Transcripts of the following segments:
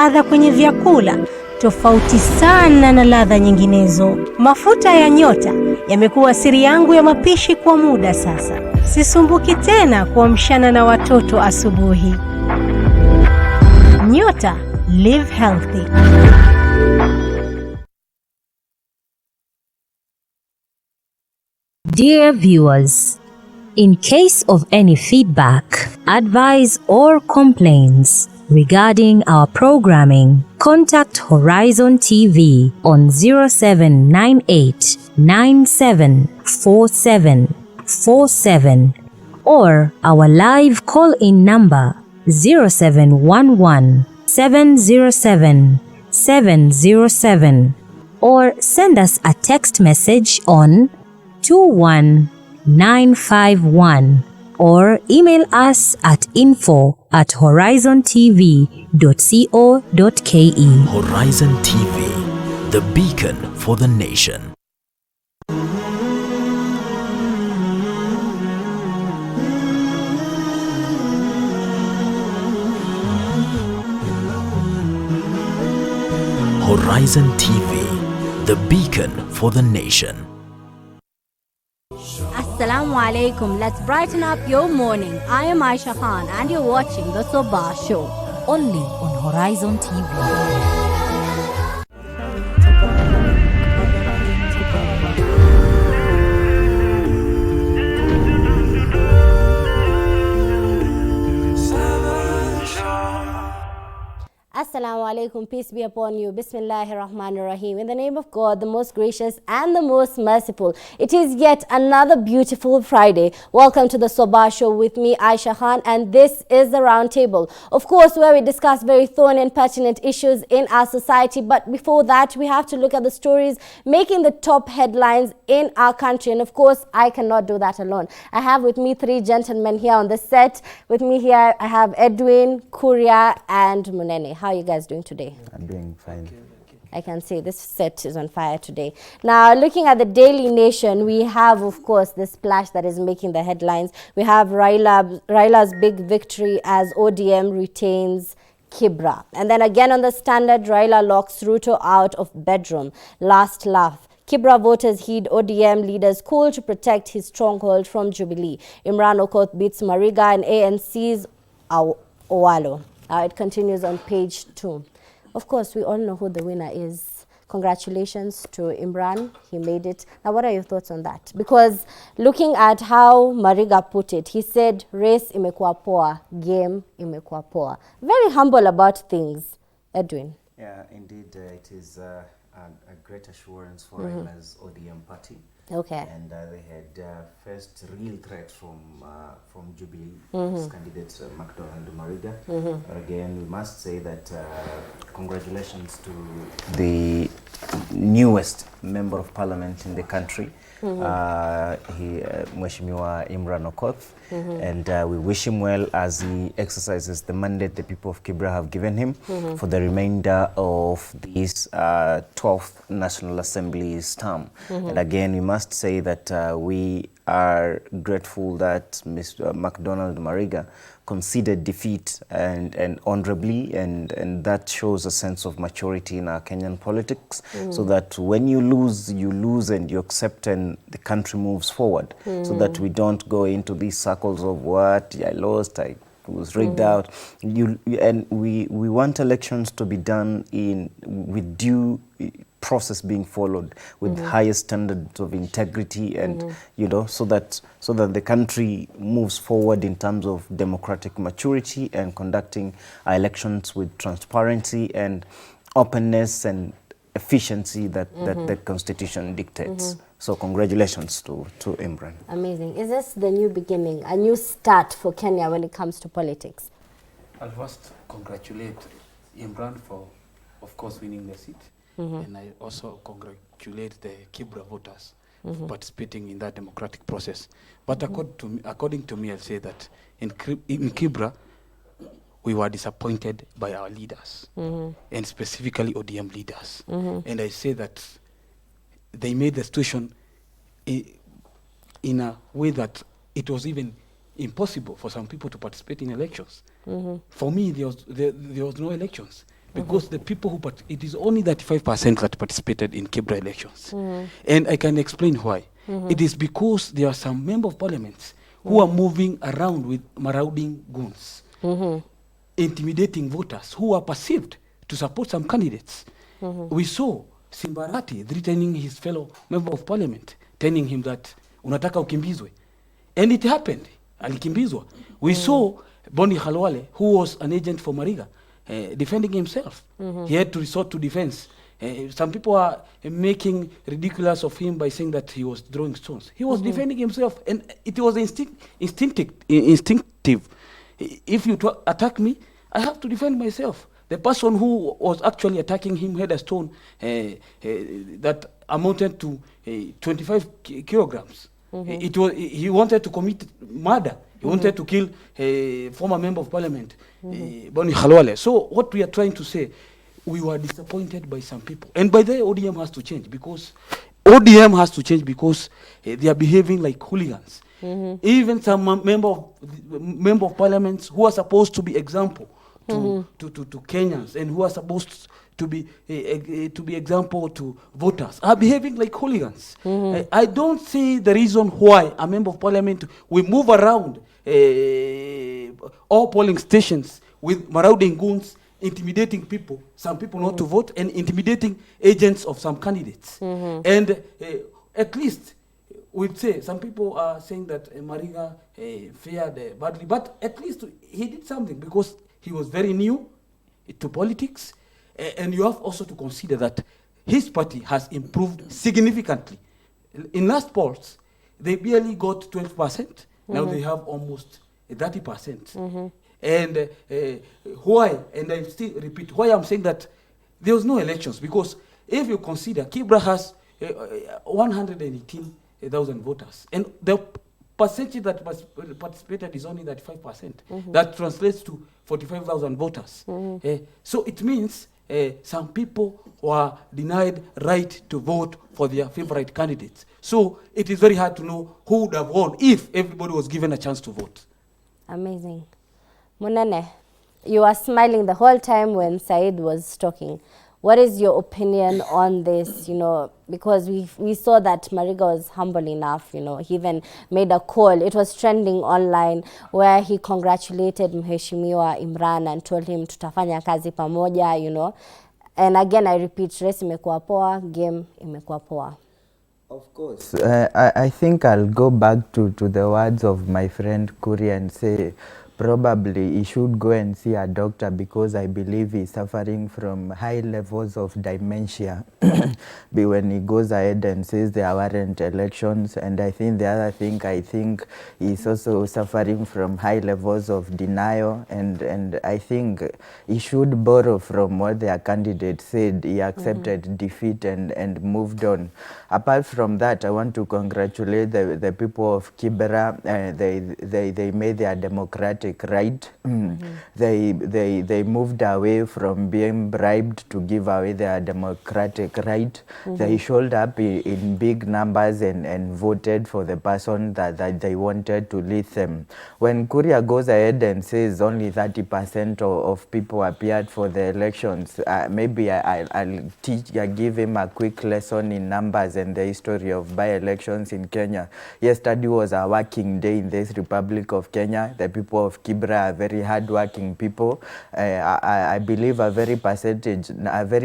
ladha kwenye vyakula tofauti sana na ladha nyinginezo. Mafuta ya nyota yamekuwa siri yangu ya mapishi kwa muda sasa. Sisumbuki tena kuamshana na watoto asubuhi. Nyota, live healthy. Dear viewers, in case of any feedback, advice or complaints regarding our programming, contact Horizon TV on 0798 974747 or our live call-in number 0711 707 707 or send us a text message on 21951 or email us at info@horizontv.co.ke. Horizon TV, the beacon for the nation. Horizon TV, the beacon for the nation. Assalamu alaikum. Let's brighten up your morning. I am Aisha Khan and you're watching the Sabah Show. Only on Horizon TV. Assalamu alaikum, peace be upon you. Bismillahir Rahmanir Rahim. In the name of God, the most gracious and the most merciful. It is yet another beautiful Friday. Welcome to the Sabah Show with me, Aisha Khan, and this is the Round Table. Of course, where we discuss very thorny and pertinent issues in our society. But before that, we have to look at the stories making the top headlines in our country. And of course, I cannot do that alone. I have with me three gentlemen here on the set. With me here, I have Edwin, Kuria, and Munene. How are you guys doing today? I'm doing fine. I can see this set is on fire today. Now, looking at the Daily Nation, we have, of course, the splash that is making the headlines. We have Raila's big victory as ODM retains Kibra. And then again on the Standard, Raila locks Ruto out of bedroom. Last laugh. Kibra voters heed ODM leaders call to protect his stronghold from Jubilee. Imran Okoth beats Mariga and ANC's Owalo. It continues on page 2. Of course, we all know who the winner is. Congratulations to Imran. He made it. Now, what are your thoughts on that? Because looking at how Mariga put it, he said, race imekuwa poa, game imekuwa poa. Very humble about things. Edwin. Yeah, indeed, it is a great assurance for Raila's ODM party. Okay. And they had first real threat from Jubilee, candidate McDonald Mariga. But again, we must say that congratulations to the newest member of parliament in the country, Mheshimiwa Imran Okoth. And we wish him well as he exercises the mandate the people of Kibra have given him for the remainder of this 12th National Assembly's term. And again, we must say that we are grateful that Mr. McDonald Mariga conceded defeat and honorably, and that shows a sense of maturity in our Kenyan politics, so that when you lose and you accept and the country moves forward, so that we don't go into these circles of what, I lost, I was rigged out. And we want elections to be done with due process being followed, with highest standards of integrity, and so that the country moves forward in terms of democratic maturity and conducting our elections with transparency and openness and efficiency that the constitution dictates. So congratulations to Imran. Amazing. Is this the new beginning, a new start for Kenya when it comes to politics? I'll first congratulate Imran for, of course, winning the seat. And I also congratulate the Kibra voters for participating in that democratic process. But according to me, I'll say that in Kibra, we were disappointed by our leaders, and specifically ODM leaders. And I say that they made the situation in a way that it was even impossible for some people to participate in elections. For me, there was no elections. because the people who it is only 35% that participated in Kibra elections. And I can explain why. It is because there are some member of parliaments who are moving around with marauding goons, intimidating voters who are perceived to support some candidates. We saw Simbarati threatening his fellow member of parliament, telling him that unataka ukimbizwe. And it happened. Alikimbizwa. We saw Boni Khalwale, who was an agent for Mariga, defending himself. He had to resort to defense. Some people are making ridiculous of him by saying that he was throwing stones. He was defending himself, and it was instinctive. If you attack me, I have to defend myself. The person who was actually attacking him had a stone that amounted to 25 kilograms. He wanted to commit murder. He wanted to kill a former member of parliament, Boni Khalwale. So what we are trying to say, we were disappointed by some people. And by the way, ODM has to change because they are behaving like hooligans. Even some member of parliaments who are supposed to be example to Kenyans and who are supposed to be example to voters are behaving like hooligans. I don't see the reason why a member of parliament will move around all polling stations with marauding goons, intimidating people, some people not to vote, and intimidating agents of some candidates. And at least we'd say some people are saying that Mariga fared badly, but at least he did something because he was very new to politics. And you have also to consider that his party has improved significantly. In last polls, they barely got 12%. Now they have almost 30%. And why, and I still repeat, why I'm saying that there was no elections, because if you consider Kibra has 118,000 voters, and the percentage that participated is only 35%. That translates to 45,000 voters. So it means some people were denied right to vote for their favorite candidates. So it is very hard to know who would have won if everybody was given a chance to vote. Amazing. Munene, you are smiling the whole time when Said was talking. What is your opinion on this, because we saw that Mariga was humble enough, he even made a call. It was trending online where he congratulated Mheshimiwa Imran and told him tutafanya kazi pamoja, And again, I repeat, race imekuwa poa, game imekuwa poa. Of course. I think I'll go back to the words of my friend Kuri and say, probably he should go and see a doctor because I believe he's suffering from high levels of dementia. When he goes ahead and says there weren't elections, and I think the other thing, I think he's also suffering from high levels of denial, and I think he should borrow from what their candidate said. He accepted defeat and moved on. Apart from that, I want to congratulate the people of Kibera. They made their democratic right. They moved away from being bribed to give away their democratic right. They showed up in big numbers and voted for the person that they wanted to lead them. When Kuria goes ahead and says only 30% of people appeared for the elections, maybe I'll give him a quick lesson in numbers and the history of by-elections in Kenya. Yesterday was a working day in this Republic of Kenya. The people of Kibra are very hard-working people. I believe a very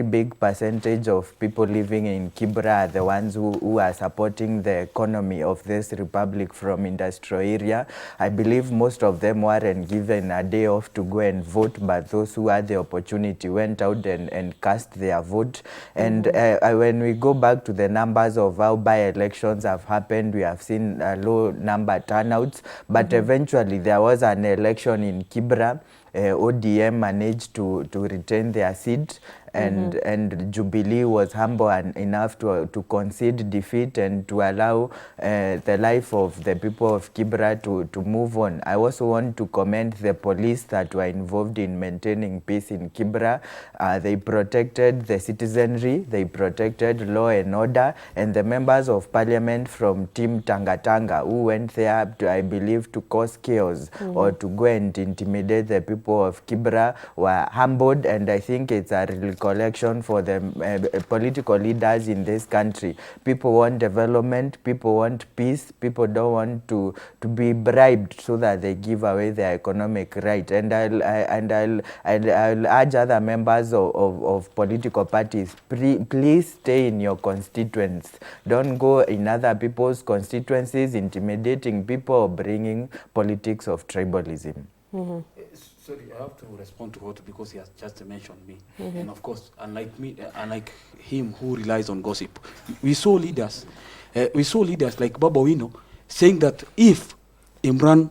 big percentage of people living in Kibra are the ones who are supporting the economy of this republic from industrial area. I believe most of them weren't given a day off to go and vote, but those who had the opportunity went out and cast their vote. And when we go back to the numbers of how by-elections have happened, we have seen low number turnouts, but eventually there was an election in Kibra. ODM managed to retain their seat. and Jubilee was humble enough to concede defeat and to allow the life of the people of Kibra to move on. I also want to commend the police that were involved in maintaining peace in Kibra. They protected the citizenry, they protected law and order, and the members of parliament from Team Tanga Tanga who went there, I believe, to cause chaos or to go and intimidate the people of Kibra were humbled, and I think it's a recollection for the political leaders in this country. People want development, people want peace, people don't want to be bribed so that they give away their economic right. And I'll urge other members of political parties, please stay in your constituents. Don't go in other people's constituencies intimidating people or bringing politics of tribalism. Sorry, I have to respond to what, because he has just mentioned me. And of course, unlike me, unlike him who relies on gossip, we saw leaders like Baba Wino saying that if Imran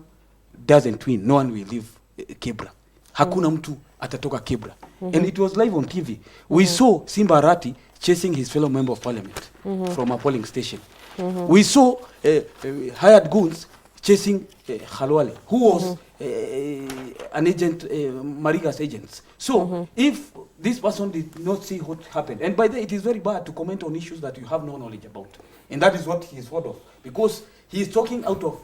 doesn't win, no one will leave Kibra. Hakuna mtu atatoka Kibra. And it was live on TV. We saw Simba Arati chasing his fellow member of parliament from a polling station. We saw hired goons chasing Khalwale, who was an agent, Mariga's agents. So if this person did not see what happened, and by the way, it is very bad to comment on issues that you have no knowledge about. And that is what he is fond of, because he is talking out of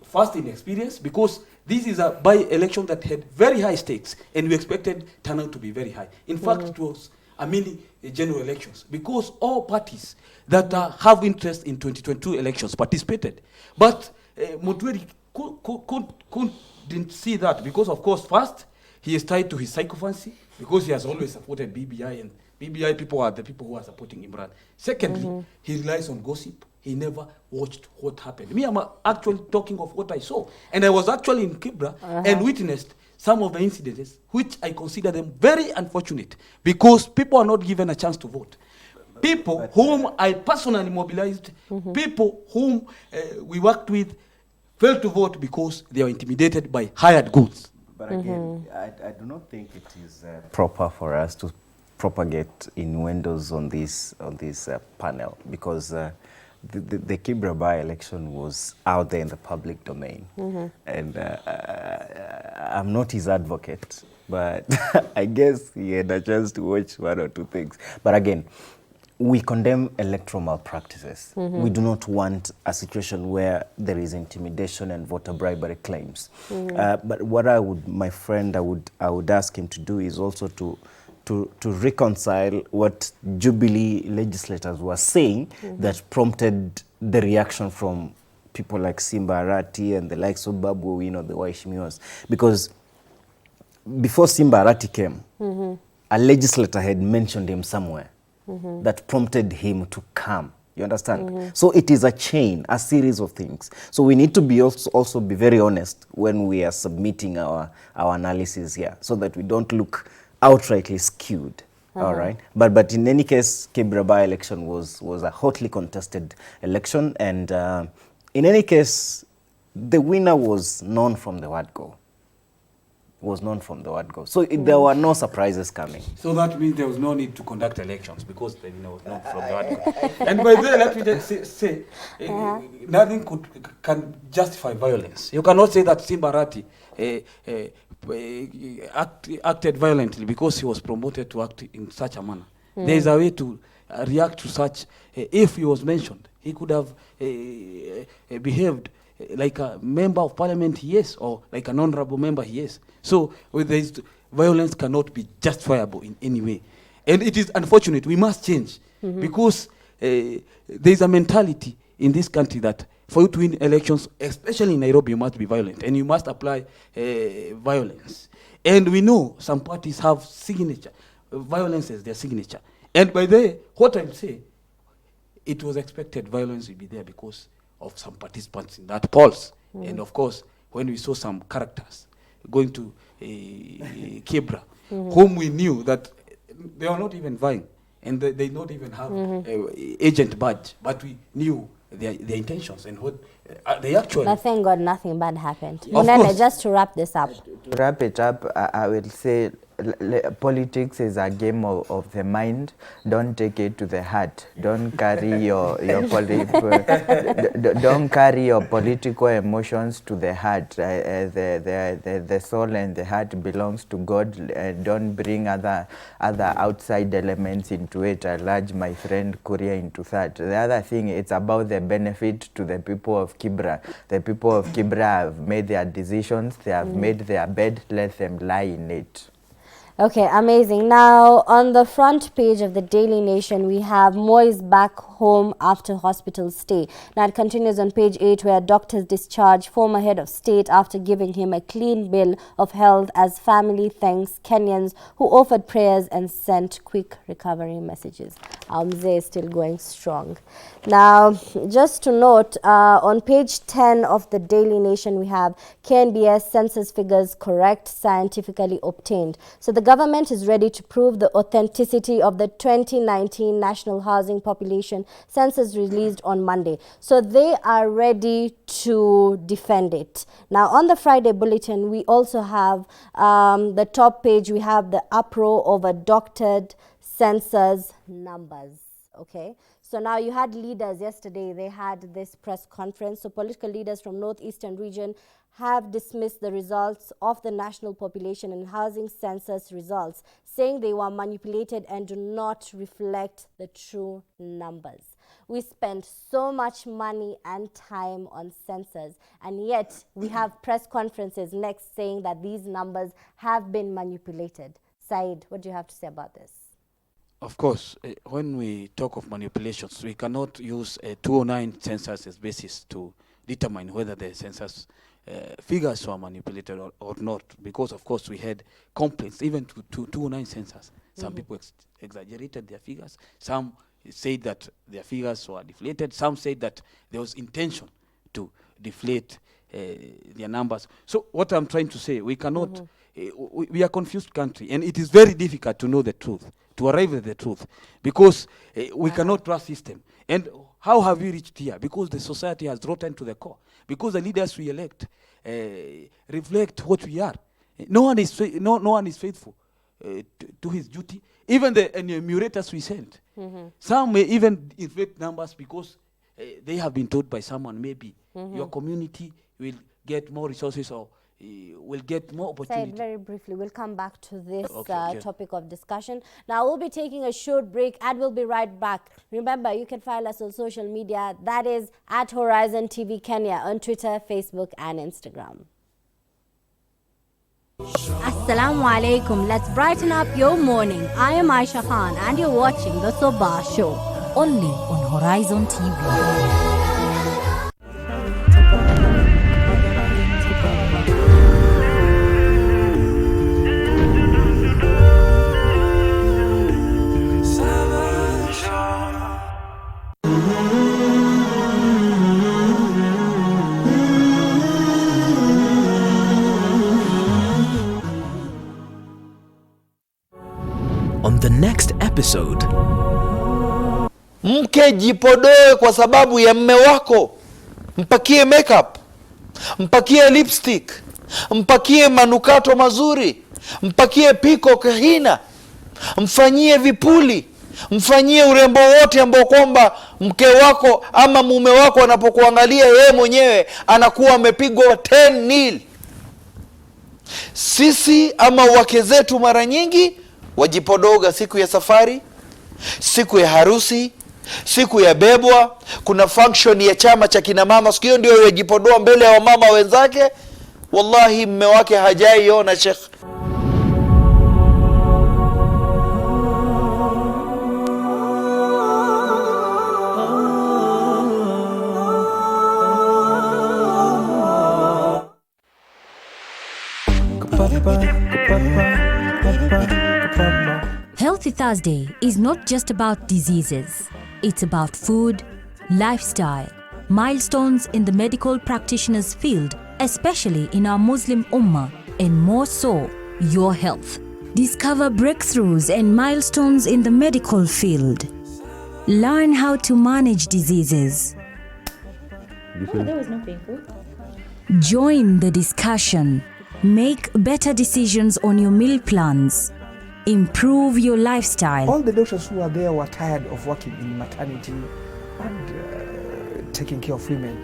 first inexperience, because this is a by-election that had very high stakes, and we expected turnout to be very high. In fact, it was a mini general elections, because all parties that have interest in 2022 elections participated. But Mutweri couldn't see that, because, of course, first, he is tied to his sycophancy, because he has always supported BBI, and BBI people are the people who are supporting Imran. Secondly, he relies on gossip. He never watched what happened. Me, I'm actually talking of what I saw. And I was actually in Kibra and witnessed some of the incidents, which I consider them very unfortunate, because people are not given a chance to vote. People whom I personally mobilized, people whom we worked with, failed to vote because they were intimidated by hired goons. But again, I do not think it is proper for us to propagate innuendos on this panel, because the Kibra by-election was out there in the public domain. And I'm not his advocate, but I guess he had a chance to watch one or two things. But again, we condemn electoral malpractices. We do not want a situation where there is intimidation and voter bribery claims. But what I would ask him to do is also to reconcile what Jubilee legislators were saying that prompted the reaction from people like Simba Arati and the likes of Babu Owino, the Waheshimiwas. Because before Simba Arati came, a legislator had mentioned him somewhere that prompted him to come. You understand? So it is a chain, a series of things. So we need to be also be very honest when we are submitting our analysis here, so that we don't look outrightly skewed. All right. But in any case, Kibra by-election was a hotly contested election, and in any case, the winner was known from the word go. So there were no surprises coming. So that means there was no need to conduct elections, because the winner was known from the word go. And by the way, let me just say nothing can justify violence. You cannot say that Simba Arati acted violently because he was promoted to act in such a manner. There is a way to react to such. If he was mentioned, he could have behaved like a member of parliament he is, or like an honorable member he is. So with this, violence cannot be justifiable in any way. And it is unfortunate. We must change, because there is a mentality in this country that for you to win elections, especially in Nairobi, you must be violent, and you must apply violence. And we know some parties have signature. Violence is their signature. And by the way, what I say, it was expected violence would be there because of some participants in that polls. And of course, when we saw some characters going to Kibra, whom we knew that they are not even vying, and they not even have agent badge, but we knew their intentions and what they actually. But thank God nothing bad happened. Of Munene, course. just to wrap this up. To wrap it up, I will say politics is a game of the mind. Don't take it to the heart. Don't carry your don't carry your political emotions to the heart. The soul and the heart belongs to God. Don't bring other outside elements into it. I urge my friend Kuria into that. The other thing, it's about the benefit to the people of Kibra. The people of Kibra have made their decisions. They have made their bed. Let them lie in it. Okay, amazing. Now, on the front page of the Daily Nation, we have Moise back home after hospital stay. Now, it continues on page 8, where doctors discharge former head of state after giving him a clean bill of health as family thanks Kenyans who offered prayers and sent quick recovery messages. Mzee is still going strong. Now, just to note, on page 10 of the Daily Nation, we have KNBS census figures correct, scientifically obtained. So the government is ready to prove the authenticity of the 2019 National Housing Population Census released on Monday. So they are ready to defend it. Now, on the Friday bulletin, we also have the top page. We have the uproar over doctored census numbers. Okay. So now you had leaders yesterday, they had this press conference. So political leaders from Northeastern region have dismissed the results of the National Population and Housing Census results, saying they were manipulated and do not reflect the true numbers. We spend so much money and time on census, and yet we have press conferences next saying that these numbers have been manipulated. Said, what do you have to say about this? Of course, when we talk of manipulations, we cannot use a 209 census as basis to determine whether the census figures were manipulated or not, because of course we had complaints even to 209 census. Some people exaggerated their figures. Some said that their figures were deflated. Some said that there was intention to deflate their numbers. So what I'm trying to say, we cannot, we are a confused country, and it is very difficult to know the truth, to arrive at the truth, because we cannot trust system. And how have we reached here? Because the society has rotten to the core. Because the leaders we elect reflect what we are. No one is faithful to his duty. Even the enumerators we sent. Some may even inflate numbers because they have been told by someone, maybe your community will get more resources or will get more opportunity. Said very briefly, we'll come back to this topic of discussion. Now, we'll be taking a short break and we'll be right back. Remember, you can find us on social media. That is at Horizontv Kenya on Twitter, Facebook, and Instagram. Assalamu alaikum. Let's brighten up your morning. I am Aisha Khan and you're watching the Sabah Show. Only on Horizon TV. On the next episode. Mke jipodoe kwa sababu ya mme wako. Mpakie makeup, mpakie lipstick, mpakie manukato mazuri, mpakie piko kahina, mfanyie vipuli, mfanyie urembo wote ambao kwamba mke wako ama mume wako anapokuangalia yeye mwenyewe anakuwa amepigwa 10-0. Sisi ama wake zetu mara nyingi wajipodoga siku ya safari, siku ya harusi, siku ya bebwa, kuna function ya chama cha kina mama, siku hiyo ndio yajipodoa mbele ya wamama wenzake. Wallahi mme wake hajaiona Sheikh. Healthy Thursday is not just about diseases. It's about food, lifestyle, milestones in the medical practitioner's field, especially in our Muslim Ummah, and more so, your health. Discover breakthroughs and milestones in the medical field. Learn how to manage diseases. Oh, there was no painful. Join the discussion. Make better decisions on your meal plans. Improve your lifestyle. All the doctors who are there were tired of working in maternity and taking care of women.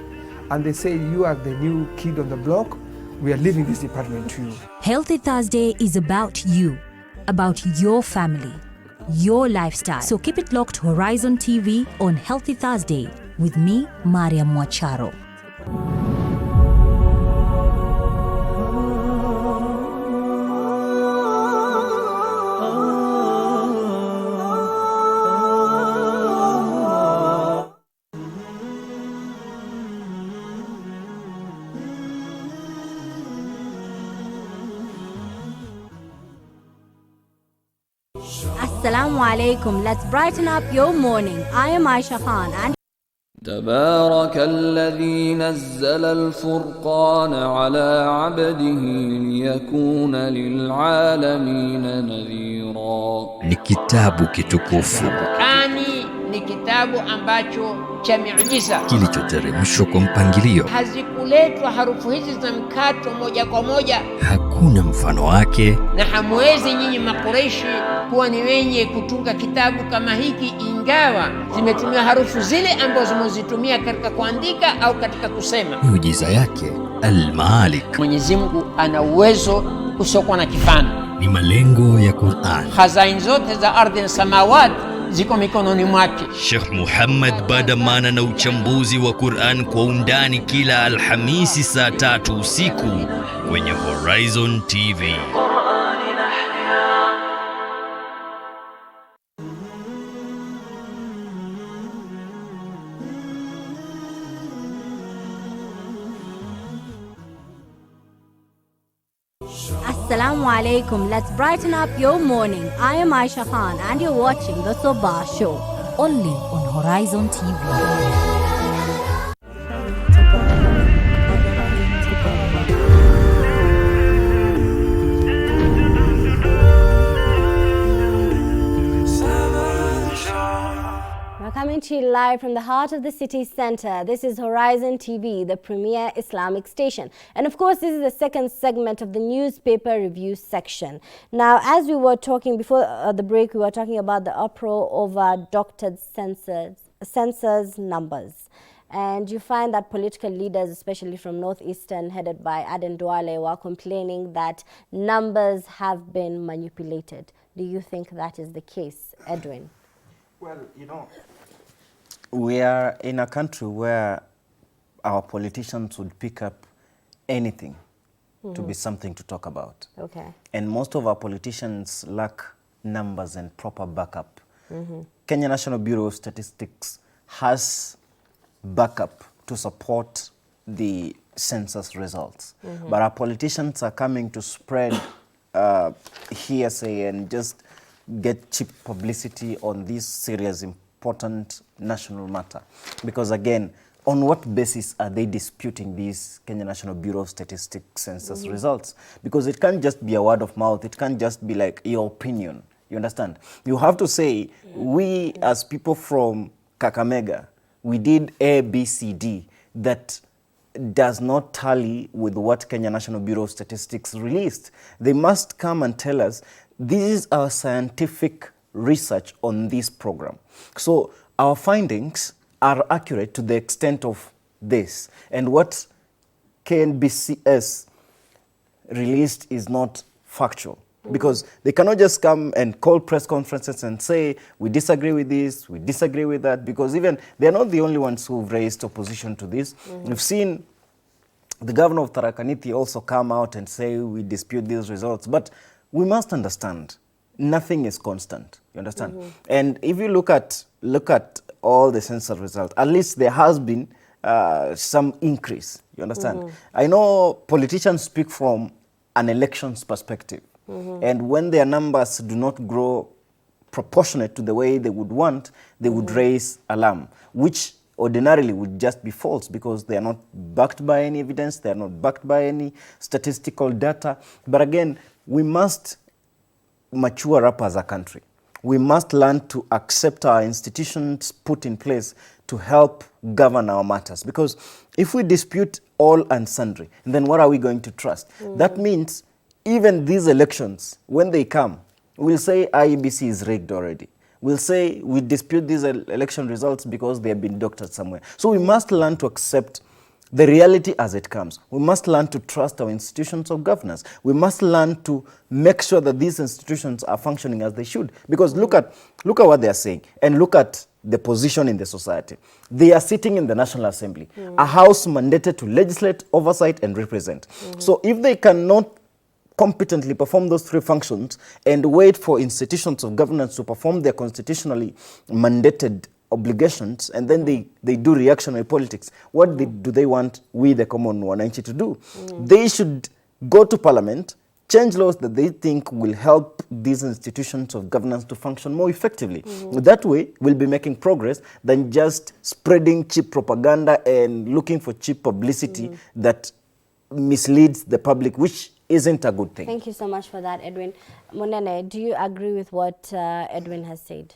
And they say, you are the new kid on the block. We are leaving this department to you. Healthy Thursday is about you, about your family, your lifestyle. So keep it locked Horizon TV on Healthy Thursday with me, Maria Mwacharo. Assalamu alaikum. Let's brighten up your morning. I am Aisha Khan and تبارك الذي نزل الفرقان على عبده ليكون للعالمين نذيرا. Ni kitabu kitukufu ni kitabu ambacho cha miujiza kilichoteremshwa kwa mpangilio. Hazikuletwa harufu hizi za mkato moja kwa moja, Hakuna mfano wake, na hamwezi nyinyi Makureishi kuwa ni wenye kutunga kitabu kama hiki, ingawa zimetumia harufu zile ambazo zimezitumia katika kuandika au katika kusema. Miujiza yake Al-Malik. Mwenyezi Mungu ana uwezo usiokuwa na kifano. Ni malengo ya Qur'an. Khazain zote za ardhi na samawati ziko mikononi mwake. Sheikh Muhammad Badamana na uchambuzi wa Qur'an kwa undani kila Alhamisi saa 3 usiku kwenye Horizon TV. Assalamu alaikum. Let's brighten up your morning. I am Aisha Khan and you're watching the Sabah Show. Only on Horizon TV. Coming to you live from the heart of the city center. This is Horizon TV, the premier Islamic station. And of course, this is the second segment of the newspaper review section. Now, as we were talking before the break, we were talking about the uproar over doctored census numbers. And you find that political leaders, especially from Northeastern, headed by Aden Duale, were complaining that numbers have been manipulated. Do you think that is the case, Edwin? Well, you know, we are in a country where our politicians would pick up anything to be something to talk about. Okay. And most of our politicians lack numbers and proper backup. Kenya National Bureau of Statistics has backup to support the census results. But our politicians are coming to spread hearsay and just get cheap publicity on this serious, important national matter. Because again, on what basis are they disputing these Kenya National Bureau of Statistics census results? Because it can't just be a word of mouth. It can't just be like your opinion. You understand? You have to say, we as people from Kakamega, we did A, B, C, D that does not tally with what Kenya National Bureau of Statistics released. They must come and tell us, this is our scientific research on this program. So our findings are accurate to the extent of this. And what KNBCS released is not factual. Because they cannot just come and call press conferences and say, we disagree with this, we disagree with that, because even they're not the only ones who've raised opposition to this. We've seen the governor of Tharaka Nithi also come out and say, we dispute these results. But we must understand, nothing is constant, you understand? And if you look at all the census results, at least there has been some increase, you understand? I know politicians speak from an elections perspective. And when their numbers do not grow proportionate to the way they would want, they would raise alarm, which ordinarily would just be false because they are not backed by any evidence, they are not backed by any statistical data. But again, we must mature up as a country. We must learn to accept our institutions put in place to help govern our matters. Because if we dispute all and sundry. And then what are we going to trust? That means even these elections, when they come, we'll say IEBC is rigged already. We'll say we dispute these election results because they have been doctored somewhere. So we must learn to accept the reality as it comes. We must learn to trust our institutions of governance. We must learn to make sure that these institutions are functioning as they should. Because look at what they are saying, and look at the position in the society. They are sitting in the National Assembly, a house mandated to legislate, oversight, and represent. So if they cannot competently perform those three functions and wait for institutions of governance to perform their constitutionally mandated obligations, and then they do reactionary politics, what do they want we, the common wananchi, to do? They should go to parliament, change laws that they think will help these institutions of governance to function more effectively. That way, we'll be making progress than just spreading cheap propaganda and looking for cheap publicity that misleads the public, which isn't a good thing. Thank you so much for that, Edwin. Monene, do you agree with what Edwin has said?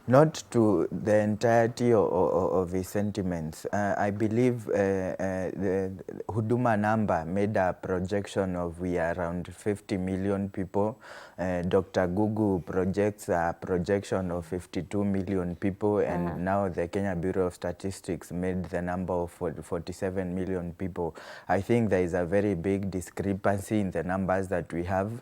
Not to the entirety of his sentiments. I believe the Huduma number made a projection of we are around 50 million people. Dr. Gugu projects a projection of 52 million people, and now the Kenya Bureau of Statistics made the number of 47 million people. I think there is a very big discrepancy in the numbers that we have.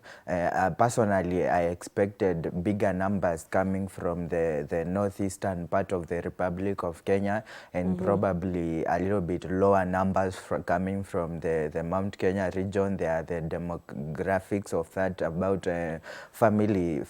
Personally, I expected bigger numbers coming from the northeastern part of the Republic of Kenya, and probably a little bit lower numbers coming from the Mount Kenya region. There are the demographics of that about family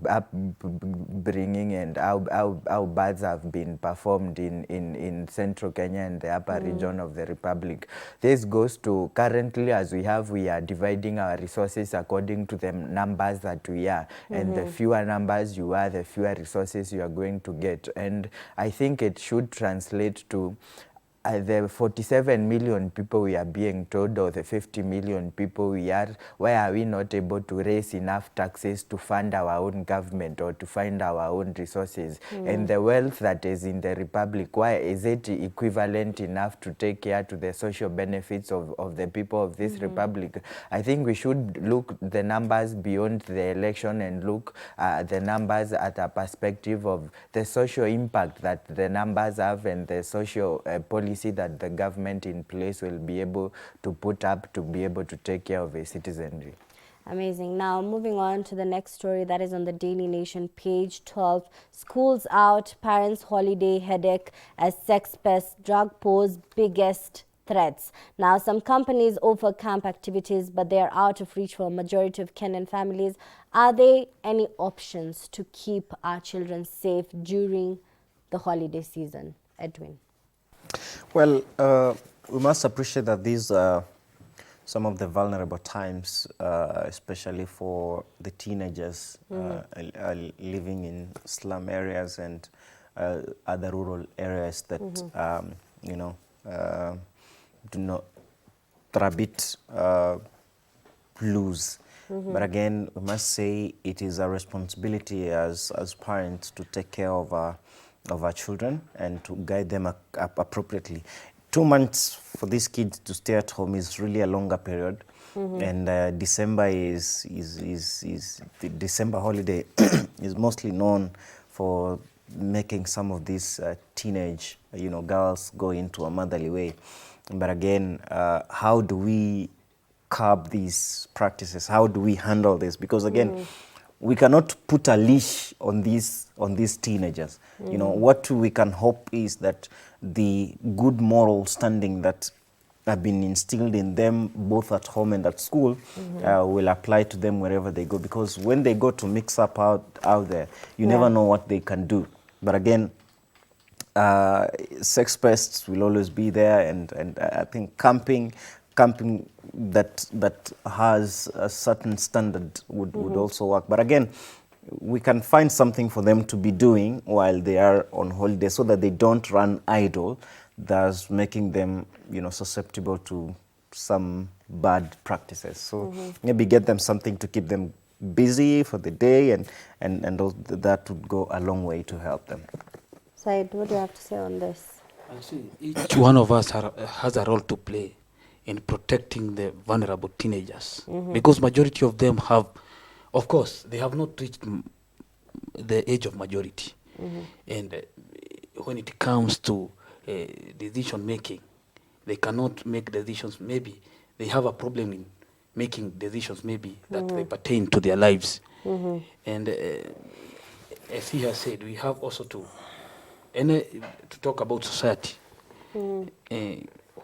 upbringing and how births have been performed in central Kenya and the upper region of the Republic. This goes to currently, as we are dividing our resources according to the numbers that we are, and the fewer numbers you are, the fewer resources you are going to get. And I think it should translate to the 47 million people we are being told, or the 50 million people we are, why are we not able to raise enough taxes to fund our own government or to find our own resources? And the wealth that is in the Republic, why is it equivalent enough to take care to the social benefits of the people of this Republic? I think we should look the numbers beyond the election and look the numbers at a perspective of the social impact that the numbers have and the social policy that the government in place will be able to put up to be able to take care of a citizenry. Amazing. Now, moving on to the next story that is on the Daily Nation, page 12. Schools out, parents' holiday headache as sex pests drug pose biggest threats. Now, some companies offer camp activities, but they are out of reach for a majority of Kenyan families. Are there any options to keep our children safe during the holiday season? Edwin. Well, we must appreciate that these are some of the vulnerable times, especially for the teenagers living in slum areas and other rural areas that, do not bit lose. But again, we must say it is a responsibility as parents to take care of our children and to guide them appropriately. 2 months for these kids to stay at home is really a longer period, and December the December holiday is mostly known for making some of these teenage girls go into a motherly way. But again, how do we curb these practices? How do we handle this? Because again, we cannot put a leash on these teenagers. What we can hope is that the good moral standing that have been instilled in them both at home and at school will apply to them wherever they go. Because when they go to mix up out there, you never know what they can do. But again, sex pests will always be there, and I think camping that has a certain standard would also work. But again, we can find something for them to be doing while they are on holiday so that they don't run idle, thus making them susceptible to some bad practices. So maybe get them something to keep them busy for the day, and that would go a long way to help them. Said, what do you have to say on this? I see. Each one of us has a role to play in protecting the vulnerable teenagers, because majority of them have, of course, they have not reached the age of majority, and when it comes to decision making, they cannot make decisions. Maybe they have a problem in making decisions, maybe that they pertain to their lives, and as he has said, we have also to talk about society.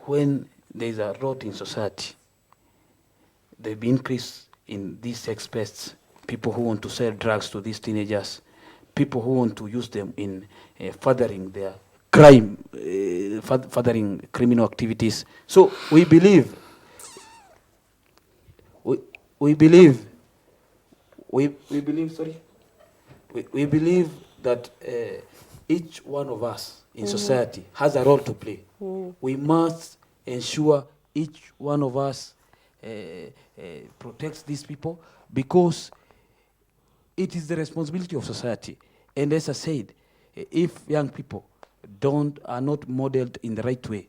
When there is a rot in society, there be increase in these sex pests, people who want to sell drugs to these teenagers, people who want to use them in furthering their crime, furthering criminal activities. So we believe, we believe that each one of us in society has a role to play. We must ensure each one of us protects these people, because it is the responsibility of society. And as I said, if young people are not modeled in the right way,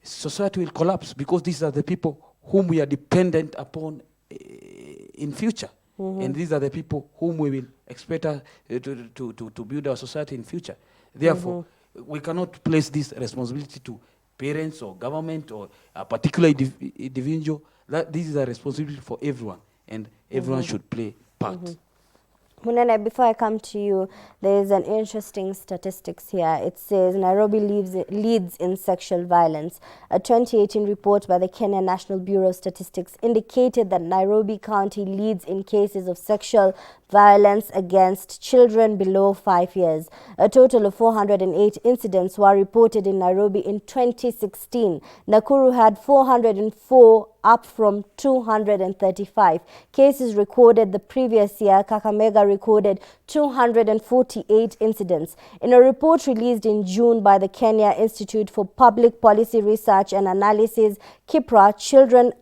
society will collapse, because these are the people whom we are dependent upon in future. And these are the people whom we will expect to build our society in future. Therefore, we cannot place this responsibility to parents or government or a particular individual. This is a responsibility for everyone, and everyone should play part. Munene, before I come to you, there is an interesting statistics here. It says Nairobi leads in sexual violence. A 2018 report by the Kenya National Bureau of Statistics indicated that Nairobi County leads in cases of sexual violence against children below 5 years. A total of 408 incidents were reported in Nairobi in 2016. Nakuru had 404, up from 235 cases recorded the previous year. Kakamega recorded 248 incidents. In a report released in June by the Kenya Institute for Public Policy Research and Analysis, KIPRA, children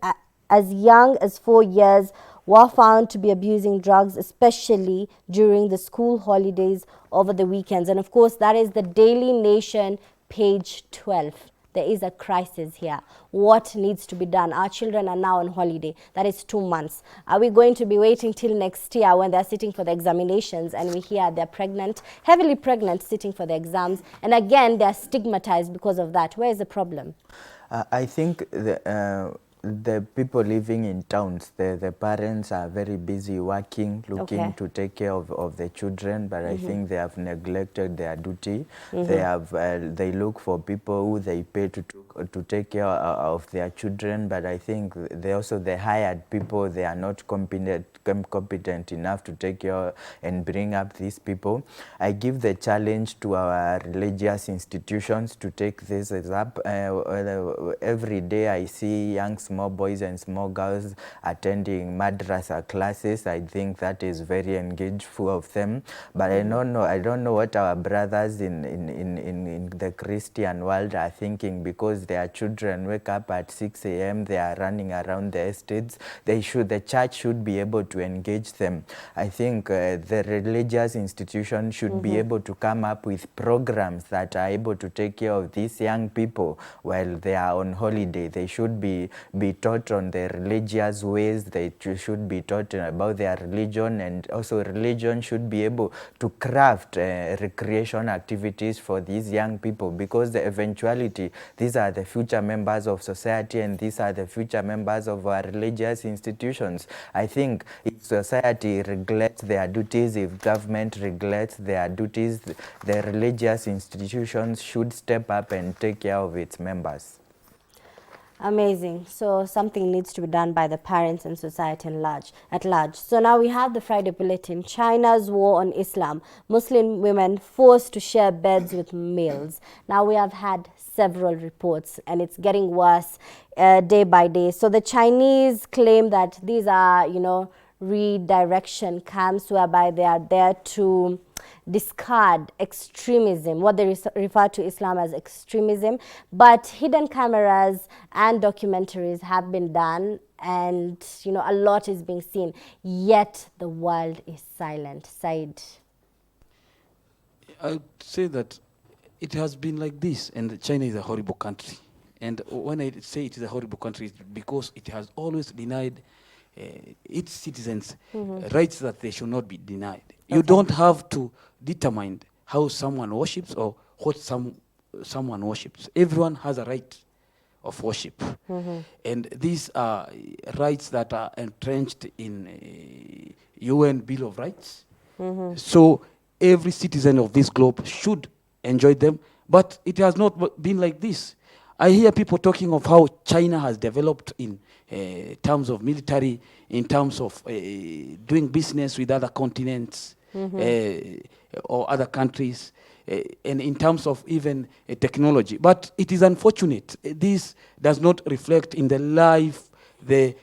as young as 4 years were found to be abusing drugs, especially during the school holidays over the weekends. And of course, that is the Daily Nation, page 12. There is a crisis here. What needs to be done? Our children are now on holiday. That is 2 months. Are we going to be waiting till next year when they're sitting for the examinations and we hear they're pregnant, heavily pregnant, sitting for the exams, and again they're stigmatized because of that? Where is the problem? I think the people living in towns, the parents are very busy working, looking to take care of the children, but I think they have neglected their duty. They look for people who they pay to take care of their children, but I think they hired people. They are not competent enough to take care and bring up these people. I give the challenge to our religious institutions to take this up. Every day I see young small boys and small girls attending madrasa classes. I think that is very engageful of them, but I don't know what our brothers in the Christian world are thinking, because their children wake up at 6 a.m. they are running around the estates. The church should be able to engage them. I think the religious institution should be able to come up with programs that are able to take care of these young people while they are on holiday. They should be taught on their religious ways. They should be taught about their religion, and also religion should be able to craft recreation activities for these young people, because the eventuality, these are the future members of society, and these are the future members of our religious institutions. I think if society neglects their duties, if government neglects their duties, the religious institutions should step up and take care of its members. Amazing. So something needs to be done by the parents and society at large. So now we have the Friday Bulletin. China's war on Islam. Muslim women forced to share beds with males. Now we have had several reports, and it's getting worse day by day. So the Chinese claim that these are, redirection camps whereby they are there to discard extremism, what they refer to Islam as extremism. But hidden cameras and documentaries have been done, and a lot is being seen, yet the world is silent. Said, I would say that it has been like this, and China is a horrible country. And when I say it is a horrible country, it's because it has always denied its citizens rights that they should not be denied. You don't have to determine how someone worships or what someone worships. Everyone has a right of worship. And these are rights that are entrenched in UN Bill of Rights. So every citizen of this globe should enjoy them, but it has not been like this. I hear people talking of how China has developed in terms of military, in terms of doing business with other continents or other countries, and in terms of even technology. But it is unfortunate. This does not reflect in the life the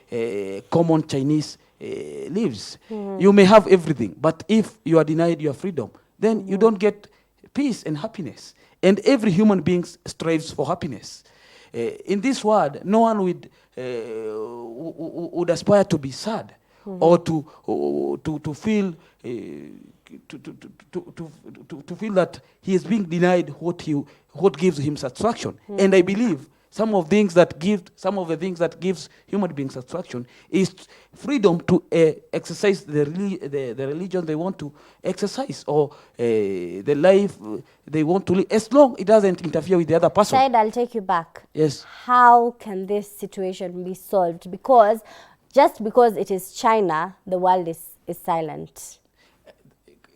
common Chinese lives. You may have everything, but if you are denied your freedom, then you don't get peace and happiness. And every human being strives for happiness. In this world, no one would aspire to be sad or to feel to feel that he is being denied what gives him satisfaction. And I believe some of the things that gives human beings satisfaction is freedom to exercise the religion they want to exercise, or the life they want to live, as long it doesn't interfere with the other person. Said, I'll take you back. Yes. How can this situation be solved? Because just because it is China, the world is silent.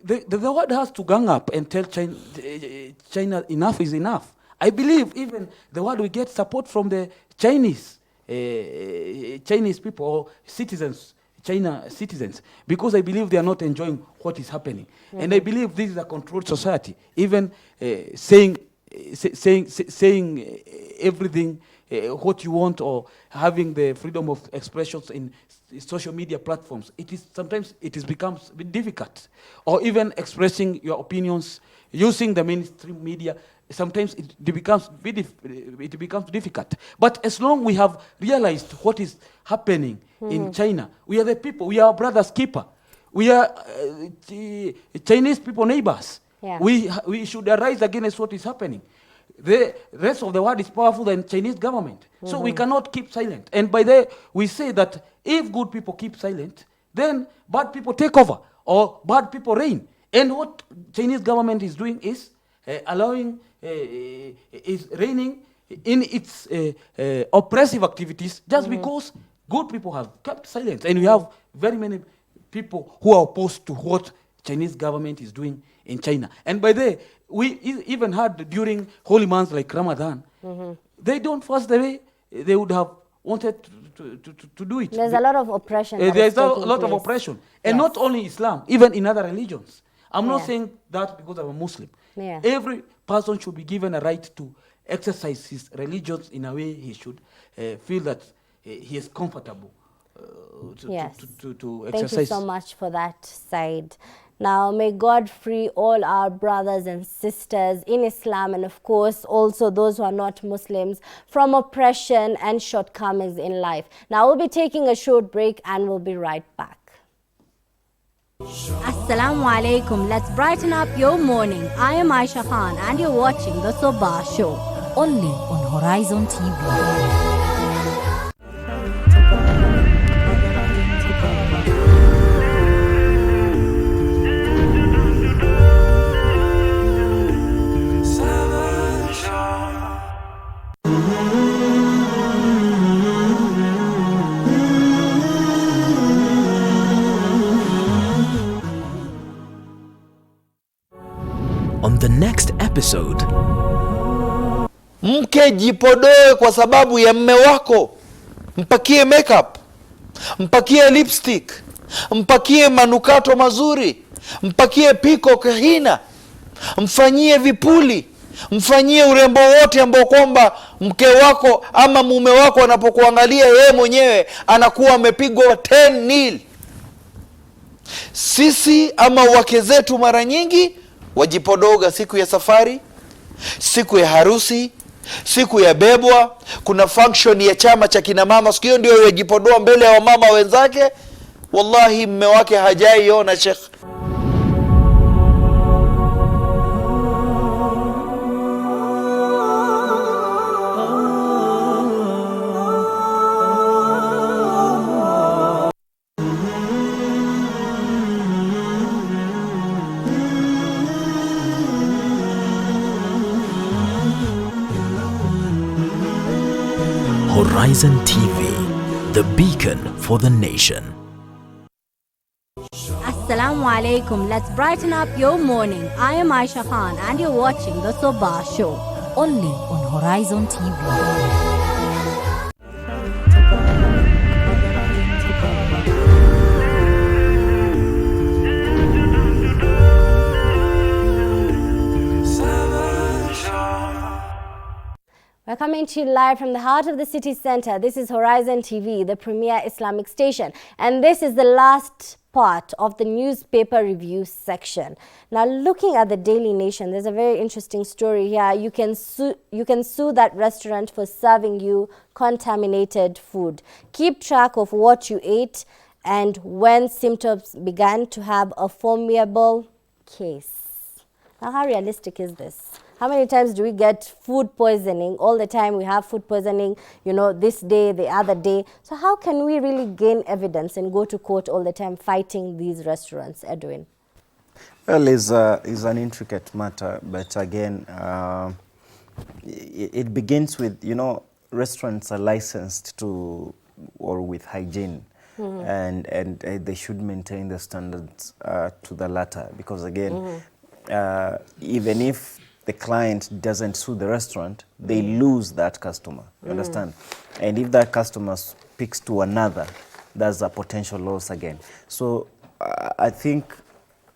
The world has to gang up and tell China enough is enough. I believe even the world will get support from the Chinese people or citizens, China citizens, because I believe they are not enjoying what is happening. And I believe this is a controlled society. Even saying everything what you want, or having the freedom of expressions in social media platforms, sometimes it becomes a bit difficult. Or even expressing your opinions using the mainstream media, sometimes it becomes difficult. But as long we have realized what is happening in China, we are the people, we are brothers keeper. We are Chinese people neighbors. Yeah. We should arise against what is happening. The rest of the world is powerful than Chinese government. So we cannot keep silent. And by that, we say that if good people keep silent, then bad people take over, or bad people reign. And what Chinese government is doing is is reigning in its oppressive activities just because good people have kept silent. And we have very many people who are opposed to what Chinese government is doing in China. And by the way, we even had during holy months like Ramadan, they don't fast the way they would have wanted to do it. There's a lot of oppression. There's a lot of oppression. And not only Islam, even in other religions. I'm not saying that because I'm a Muslim. Yeah. Every person should be given a right to exercise his religion in a way he should feel that he is comfortable to exercise. Thank you so much for that side. Now, may God free all our brothers and sisters in Islam, and of course also those who are not Muslims, from oppression and shortcomings in life. Now, we'll be taking a short break and we'll be right back. Assalamu alaikum. Let's brighten up your morning. I am Aisha Khan and you're watching the Sabah Show. Only on Horizon TV. On the next episode. Mke jipodoe kwa sababu ya mme wako. Mpakie makeup, mpakie lipstick, mpakie manukato mazuri, mpakie piko kahina, mfanyie vipuli, mfanyie urembo wote ambao kwamba mke wako ama mume wako anapokuangalia yeye mwenyewe anakuwa amepigwa 10-0. Sisi ama wake zetu mara nyingi wajipodoga siku ya safari, siku ya harusi, siku ya bebwa, kuna function ya chama cha kina mama, siku hiyo ndio yajipodoa mbele ya wamama wenzake. Wallahi mme wake hajaiona Sheikh. Horizon TV, the beacon for the nation. Assalamu alaikum. Let's brighten up your morning. I am Aisha Khan and you're watching the Sabah Show. Only on Horizon TV. We're coming to you live from the heart of the city center. This is Horizon TV, the premier Islamic station. And this is the last part of the newspaper review section. Now, looking at the Daily Nation, there's a very interesting story here. You can sue that restaurant for serving you contaminated food. Keep track of what you ate and when symptoms began to have a formidable case. Now, how realistic is this? How many times do we get food poisoning? All the time we have food poisoning, you know, this day, the other day. So how can we really gain evidence and go to court all the time fighting these restaurants, Edwin? Well, it's an intricate matter, but again, it begins with, you know, restaurants are licensed to or with hygiene. And they should maintain the standards to the latter, because again, even if the client doesn't sue the restaurant, they lose that customer, you understand? And if that customer speaks to another, there's a potential loss again. So I think,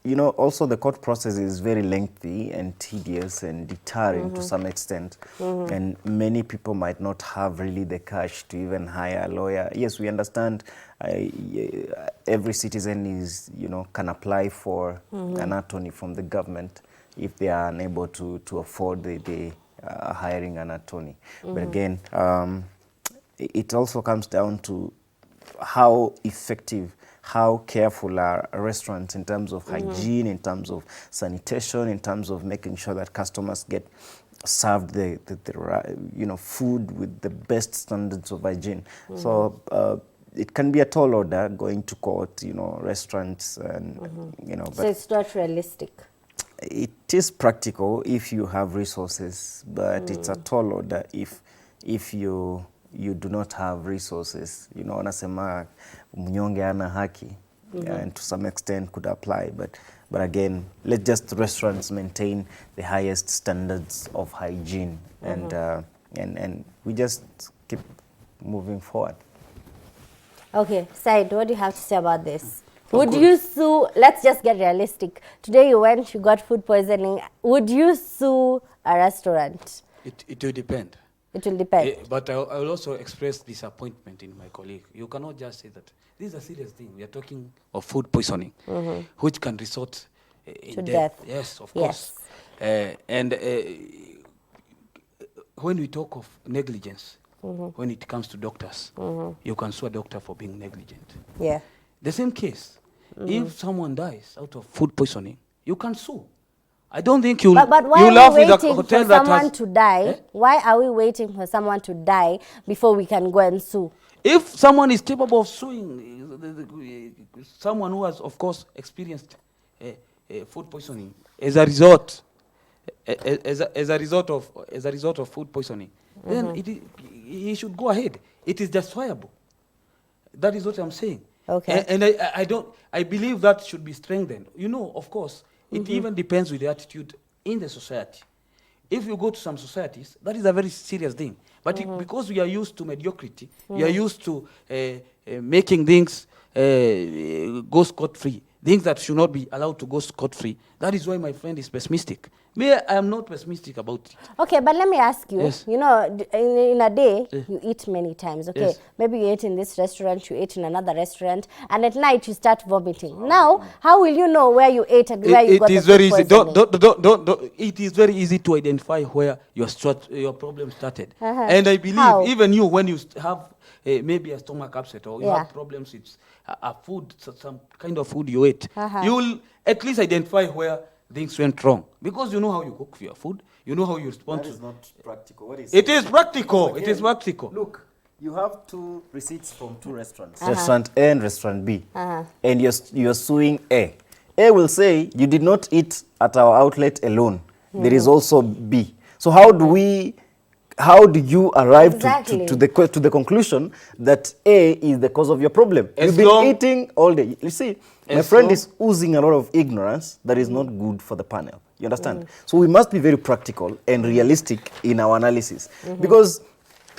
you know, also the court process is very lengthy and tedious and deterring to some extent. And many people might not have really the cash to even hire a lawyer. Yes, we understand every citizen is, you know, can apply for an attorney from the government if they are unable to afford the hiring an attorney. But again, it also comes down to how effective, how careful are restaurants in terms of hygiene, in terms of sanitation, in terms of making sure that customers get served the you know, food with the best standards of hygiene. So it can be a tall order going to court, you know, restaurants and you know. So it's not realistic. It is practical if you have resources, but it's a tall order if you do not have resources. You know, wanasema mnyonge ana haki, and to some extent could apply. But again, let just restaurants maintain the highest standards of hygiene, and we just keep moving forward. Okay, Said, what do you have to say about this? Would you sue, let's just get realistic. Today you went, you got food poisoning. Would you sue a restaurant? It will depend. It will depend. But I will also express disappointment in my colleague. You cannot just say that. This is a serious thing. We are talking of food poisoning, which can result in death. Yes, of course. And when we talk of negligence, when it comes to doctors, you can sue a doctor for being negligent. Yeah. The same case. If someone dies out of food poisoning, you can sue. I don't think you'll But why you are laugh we with a waiting hotel for that someone has to die? Why are we waiting for someone to die before we can go and sue? If someone is capable of suing someone who has, of course, experienced food poisoning as a result, as a result of food poisoning, then he should go ahead. It is justifiable. That is what I'm saying. Okay. And I believe that should be strengthened. You know, of course, it even depends with the attitude in the society. If you go to some societies, that is a very serious thing. But because we are used to mediocrity, we are used to making things go scot-free, things that should not be allowed to go scot-free. That is why my friend is pessimistic. Me, I am not pessimistic about it. Okay, but let me ask you, Yes. you know, in a day, you eat many times, okay? Yes. Maybe you ate in this restaurant, you ate in another restaurant, and at night you start vomiting. Now, how will you know where you ate and where you got the It is very food easy. poisoning? It is very easy to identify where your problem started. And I believe How? even you, when you have maybe a stomach upset or you Yeah. have problems with a food, some kind of food you ate, you will at least identify where things went wrong, because you know how you cook for your food, you know how you respond That to is not practical. What is it is practical. Again, It is practical. Look, you have two receipts from two restaurants, restaurant A and restaurant B, and you're suing A. A will say you did not eat at our outlet alone. There is also B. So how do we how do you arrive Exactly. to the conclusion that A is the cause of your problem? As You've long- been eating all day. You see, my As friend long- is oozing a lot of ignorance that is not good for the panel. You understand? So we must be very practical and realistic in our analysis. Because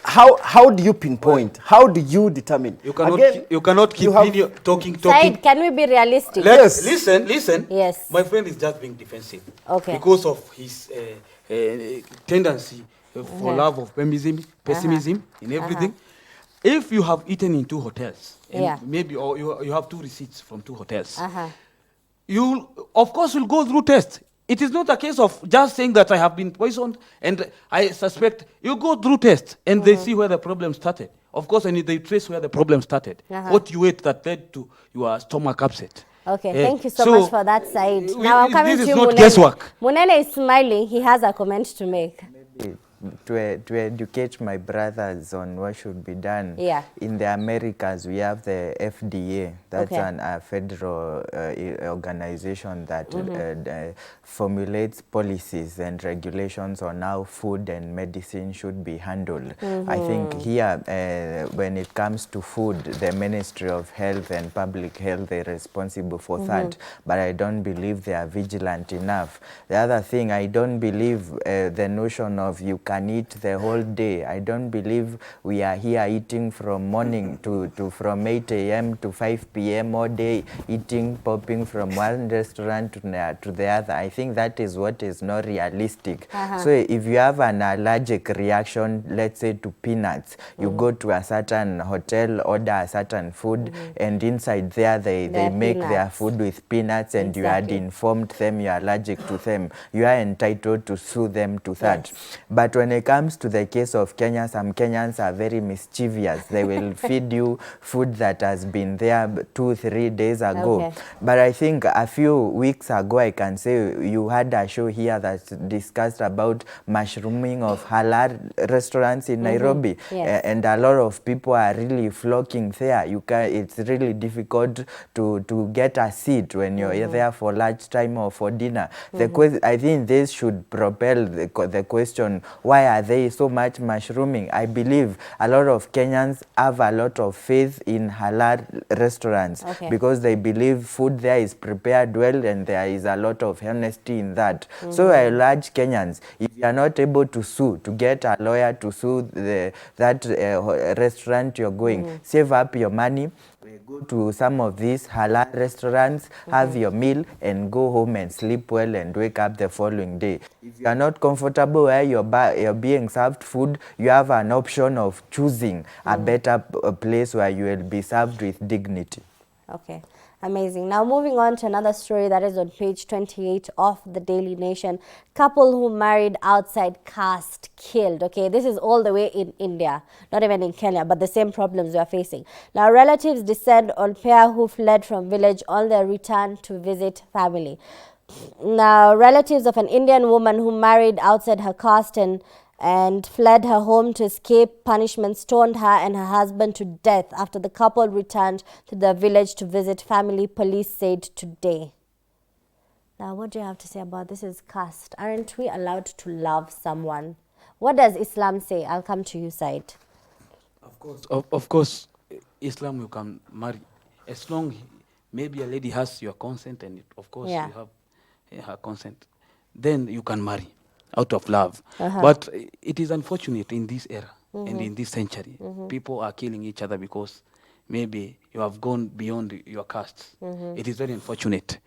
how do you pinpoint? How do you determine? You cannot, Again, you cannot keep you have- talking. Said, can we be realistic? Yes. Listen. Yes. My friend is just being defensive. Okay. Because of his tendency for love of pessimism in everything. If you have eaten in 2 hotels, and maybe or you have 2 receipts from 2 hotels, you of course will go through tests. It is not a case of just saying that I have been poisoned and I suspect. You go through tests and they see where the problem started. Of course, and they trace where the problem started. What you ate that led to your stomach upset. Okay, thank you so much for that, Said. Now I'm coming this to is you, not Munene. guesswork. Munene is smiling. He has a comment to make. To educate my brothers on what should be done. Yeah. In the Americas, we have the FDA. That's Okay. a federal organization that formulates policies and regulations on how food and medicine should be handled. I think here, when it comes to food, the Ministry of Health and Public Health are responsible for that, but I don't believe they are vigilant enough. The other thing, I don't believe the notion of you can eat the whole day. I don't believe we are here eating from morning to from 8 a.m. to 5 p.m. all day, eating, popping from one restaurant to the other. I think that is what is not realistic. So if you have an allergic reaction, let's say to peanuts, you go to a certain hotel, order a certain food, and inside there they make their food with peanuts, and you had informed them you're allergic to them. You are entitled to sue them to that. But when it comes to the case of Kenya, some Kenyans are very mischievous. They will feed you food that has been there 2-3 days ago. Okay. But I think a few weeks ago, I can say you had a show here that discussed about mushrooming of halal restaurants in Nairobi. Yes. And a lot of people are really flocking there. It's really difficult to get a seat when you're there for lunchtime or for dinner. I think this should propel the question, why are they so much mushrooming? I believe a lot of Kenyans have a lot of faith in halal restaurants because they believe food there is prepared well and there is a lot of honesty in that. So I urge Kenyans, if you are not able to sue, to get a lawyer to sue that restaurant you're going, save up your money, go to some of these halal restaurants, have your meal, and go home and sleep well and wake up the following day. If you are not comfortable where you're being served food, you have an option of choosing a better place where you will be served with dignity. Okay, amazing. Now moving on to another story that is on page 28 of the Daily Nation. Couple who married outside caste killed. Okay, this is all the way in India, not even in Kenya, but the same problems we are facing. Now relatives descend on pair who fled from village on their return to visit family. Now relatives of an Indian woman who married outside her caste and fled her home to escape punishment stoned her and her husband to death after the couple returned to their village to visit family, police said today. Now, what do you have to say about this? Is caste. Aren't we allowed to love someone? What does Islam say? I'll come to you, Said. Of course, Islam you can marry as long maybe a lady has your consent, and of course you have her consent, then you can marry out of love. But it is unfortunate in this era and in this century, people are killing each other because maybe you have gone beyond your caste. It is very unfortunate.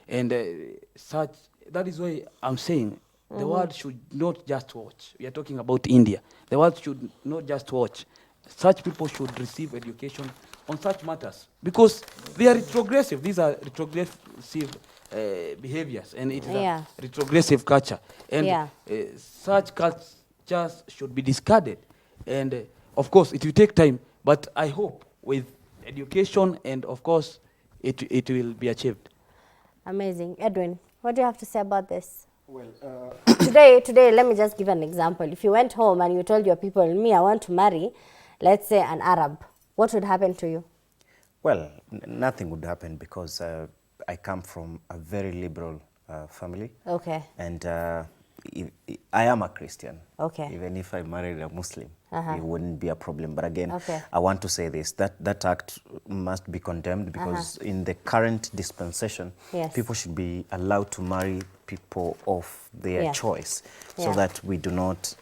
And that is why I'm saying the world should not just watch. We are talking about India. The world should not just watch. Such people should receive education on such matters because they are retrogressive. These are retrogressive behaviors, and it is a retrogressive culture. And such cultures should be discarded. And of course, it will take time, but I hope with education and of course, it will be achieved. Amazing. Edwin, what do you have to say about this? Well, today, let me just give an example. If you went home and you told your people, me, I want to marry, let's say an Arab, what would happen to you? Well, nothing would happen because I come from a very liberal family. Okay. And I am a Christian. Okay. Even if I married a Muslim, Uh-huh. it wouldn't be a problem. But again, Okay. I want to say this, that act must be condemned because in the current dispensation, Yes. people should be allowed to marry people of their Yeah. choice so Yeah. that we do not,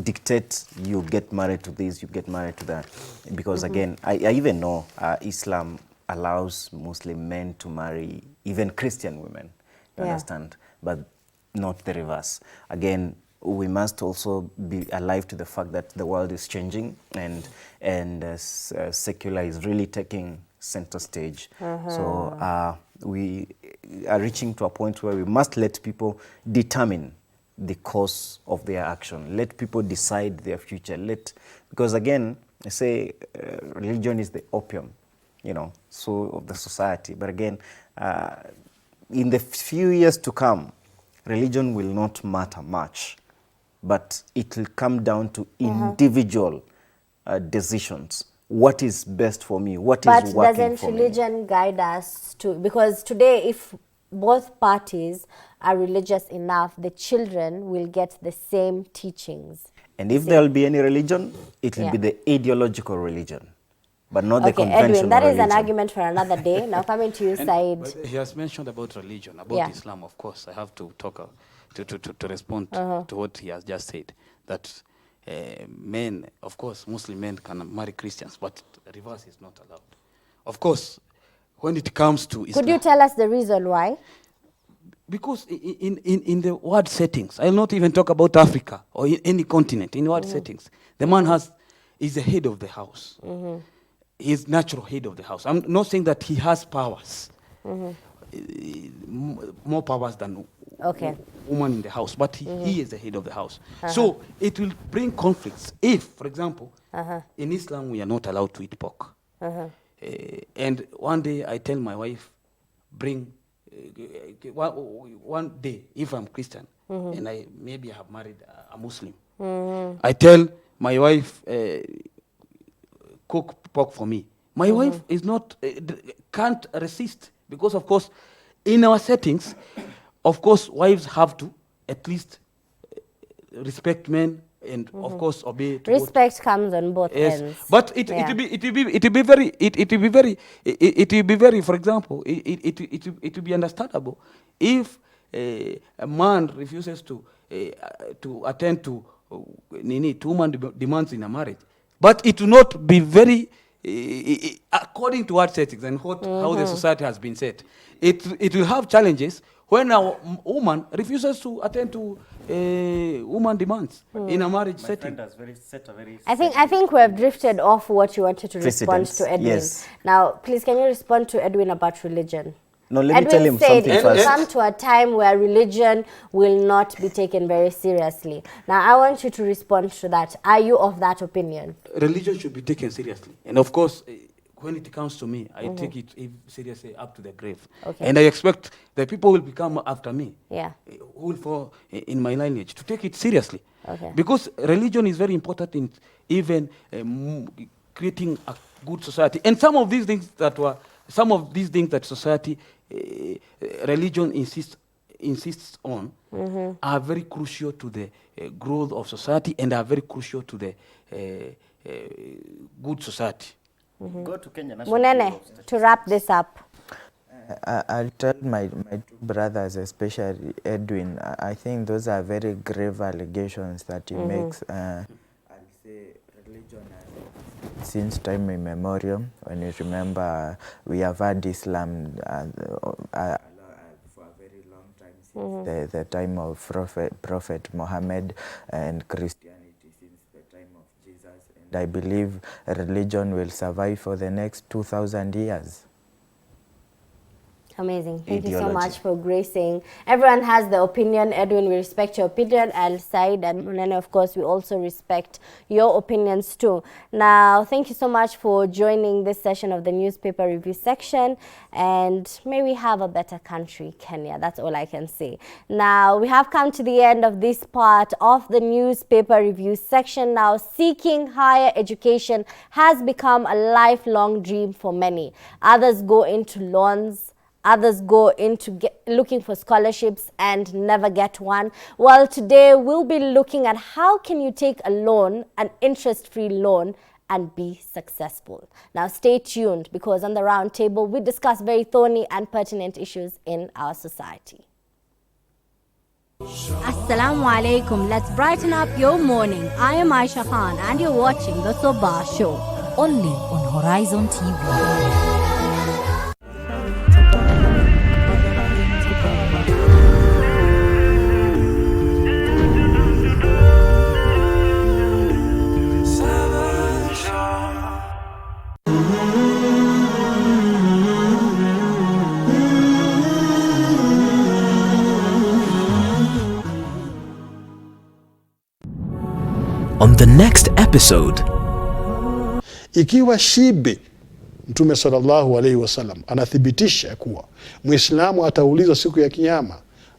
dictate you get married to this, you get married to that. Because again, I even know Islam allows Muslim men to marry even Christian women, you Yeah. understand? But not the reverse. Again, we must also be alive to the fact that the world is changing and secular is really taking center stage. So we are reaching to a point where we must let people determine the course of their action. Let people decide their future. Because again, I say religion is the opium, of the society. But again, in the few years to come, religion will not matter much, but it will come down to individual decisions. What is best for me? What is working for me? But doesn't religion guide us to, because today if both parties are religious enough, the children will get the same teachings. And if there will be any religion, it will be the ideological religion, but not the conventional Edwin, that is religion. an argument for another day. Now coming to you, Said. He has mentioned about religion, about Islam, of course. I have to talk, to respond to what he has just said, that men, of course, Muslim men can marry Christians, but the reverse is not allowed. Of course, when it comes to Islam... Could you tell us the reason why? Because in the world settings, I'll not even talk about Africa or in any continent, in world settings, the man is the head of the house. He's natural head of the house. I'm not saying that he has powers, more powers than woman in the house, but he is the head of the house. So it will bring conflicts if, for example, in Islam we are not allowed to eat pork. And one day I tell my wife, bring, one day, if I'm Christian, and maybe I have married a Muslim, I tell my wife, cook pork for me. My wife is not, can't resist, because of course, in our settings, of course, wives have to at least respect men and of course obey. Respect comes on both ends. But it will be very, for example, it will be understandable if a man refuses to attend to woman demands in a marriage. But it will not be very, according to what settings and how the society has been set. It will have challenges when a woman refuses to attend to woman demands in a marriage setting. I think we have drifted off what you wanted to respond to Edwin. Yes. Now, please, can you respond to Edwin about religion? No, let me tell him something first. It will come to a time where religion will not be taken very seriously. Now, I want you to respond to that. Are you of that opinion? Religion should be taken seriously. And of course, when it comes to me, I take it seriously up to the grave. And I expect that people will become after me, who will fall in my lineage, to take it seriously. Because religion is very important in even creating a good society. And some of these things that society, religion insists on, are very crucial to the growth of society and are very crucial to the good society. Go to Kenya. Munene, to wrap this up. I'll tell my two brothers, especially Edwin, I think those are very grave allegations that he makes. I'll say religion has, since time immemorial, when you remember, we have had Islam for a very long time, since the time of Prophet Muhammad, and Christianity since the time of Jesus. And I believe religion will survive for the next 2,000 years. Amazing. Thank you so much for gracing. Everyone has the opinion. Edwin, we respect your opinion. And Said and Munene, of course, we also respect your opinions too. Now, thank you so much for joining this session of the newspaper review section. And may we have a better country, Kenya. That's all I can say. Now, we have come to the end of this part of the newspaper review section. Now, seeking higher education has become a lifelong dream for many. Others go into loans. Others go into looking for scholarships and never get one. Well, today we'll be looking at how can you take a loan, an interest-free loan, and be successful. Now stay tuned, because on the round table we discuss very thorny and pertinent issues in our society. Assalamu alaikum. Let's brighten up your morning. I am Aisha Khan and you're watching the Sabah Show. Only on Horizon TV. On the next episode, ikiwa shibe Mtume sallallahu alaihi wasallam anathibitisha kuwa Muislamu ataulizwa siku ya Kiyama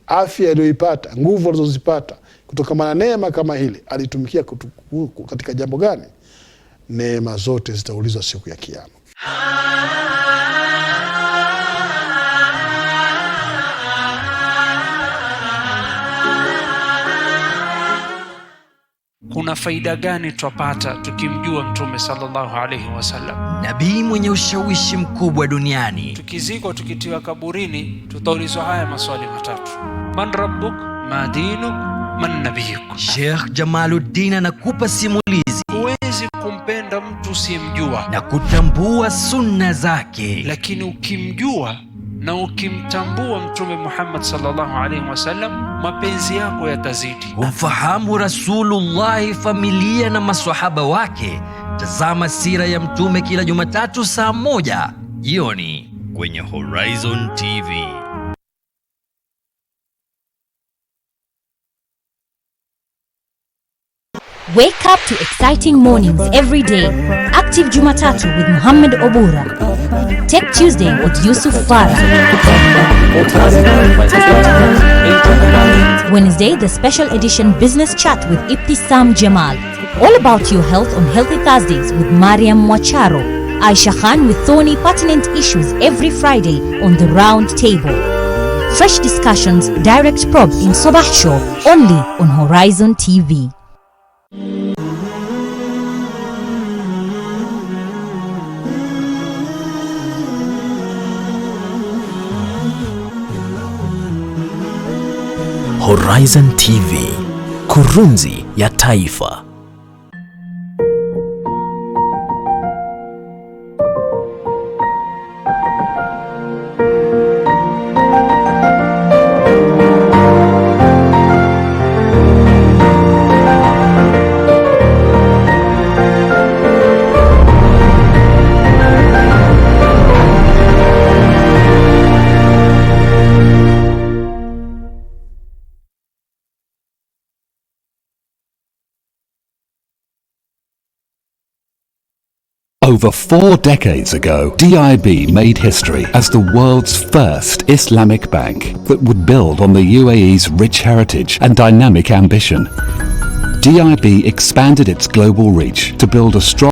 afya aliyoipata, nguvu alizozipata kutokana na neema kama hili, alitumikia katika jambo gani? Neema zote zitaulizwa siku ya Kiyama. Kuna faida gani twapata tukimjua Mtume sallallahu alaihi wasallam? Nabii mwenye ushawishi mkubwa duniani. Tukizikwa tukitiwa kaburini, tutaulizwa haya maswali matatu: man rabbuk, ma dinuk, man nabiyuk. Sheikh Jamaluddin anakupa simulizi. Huwezi kumpenda mtu usiyemjua na kutambua sunna zake, lakini ukimjua na ukimtambua Mtume Muhammad sallallahu alaihi wasallam, mapenzi yako yatazidi. Ufahamu Rasulullah, familia na maswahaba wake. Tazama sira ya Mtume kila Jumatatu saa 1 jioni kwenye Horizon TV. Wake up to exciting mornings every day. Active Jumatatu with Muhammad Obura. Tech Tuesday with Yusuf Farah. Wednesday, the special edition Business Chat with Ibtisam Jamal. All about your health on Healthy Thursdays with Mariam Wacharo. Aisha Khan with thorny pertinent issues every Friday on the round table. Fresh discussions, direct probe in Sabah Show, only on Horizon TV. Horizon TV, kurunzi ya taifa. Over 4 decades ago, DIB made history as the world's first Islamic bank that would build on the UAE's rich heritage and dynamic ambition. DIB expanded its global reach to build a strong